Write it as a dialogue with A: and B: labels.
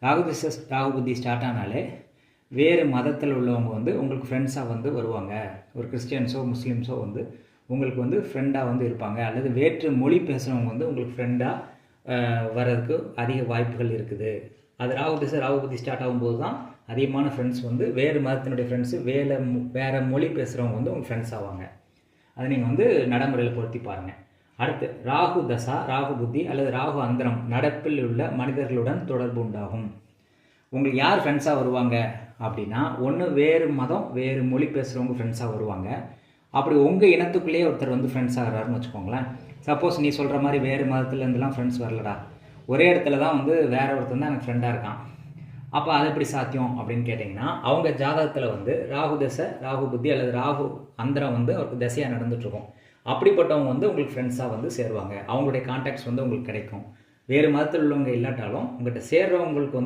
A: ராகு புத்தி ஸ்டார்ட் ஆனாலே வேறு மதத்தில் உள்ளவங்க வந்து உங்களுக்கு ஃப்ரெண்ட்ஸாக வந்து வருவாங்க. ஒரு கிறிஸ்டியன்ஸோ முஸ்லீம்ஸோ வந்து உங்களுக்கு வந்து ஃப்ரெண்டாக வந்து இருப்பாங்க. அல்லது வேற்று மொழி பேசுகிறவங்க வந்து உங்களுக்கு ஃப்ரெண்டாக வர்றதுக்கு அதிக வாய்ப்புகள் இருக்குது. அது ராகு புத்தி ஸ்டார்ட் ஆகும்போது தான் அதிகமான ஃப்ரெண்ட்ஸ் வந்து வேறு மதத்தினுடைய ஃப்ரெண்ட்ஸு வேறு மொழி பேசுகிறவங்க வந்து உங்கள் ஃப்ரெண்ட்ஸ் ஆவாங்க. அதை நீங்கள் வந்து நடைமுறையில் பொருத்தி பாருங்கள். அடுத்து ராகு தசா, ராகு புத்தி அல்லது ராகு அந்தரம் நடப்பில் உள்ள மனிதர்களுடன் தொடர்பு உண்டாகும். உங்களுக்கு யார் ஃப்ரெண்ட்ஸாக வருவாங்க அப்படின்னா, ஒன்று வேறு மதம் வேறு மொழி பேசுகிறவங்க ஃப்ரெண்ட்ஸாக வருவாங்க. அப்படி உங்கள் இனத்துக்குள்ளேயே ஒருத்தர் வந்து ஃப்ரெண்ட்ஸ் ஆகிறாருன்னு வச்சுக்கோங்களேன். சப்போஸ் நீ சொல்கிற மாதிரி வேறு மதத்துலேருந்துலாம் ஃப்ரெண்ட்ஸ் வரலடா, ஒரே இடத்துல தான் வந்து வேற ஒருத்தர் தான் எனக்கு ஃப்ரெண்டாக இருக்கான், அப்போ அது எப்படி சாத்தியம் அப்படின்னு கேட்டிங்கன்னா, அவங்க ஜாதகத்தில் வந்து ராகு தசை, ராகு புத்தி அல்லது ராகு அந்தரம் வந்து அவருக்கு தசையாக நடந்துகிட்ருக்கும். அப்படிப்பட்டவங்க வந்து உங்களுக்கு ஃப்ரெண்ட்ஸாக வந்து சேருவாங்க. அவங்களுடைய கான்டாக்ட்ஸ் வந்து உங்களுக்கு கிடைக்கும். வேறு மதத்தில் உள்ளவங்க இல்லாட்டாலும் உங்கள்கிட்ட சேர்றவங்களுக்கு வந்து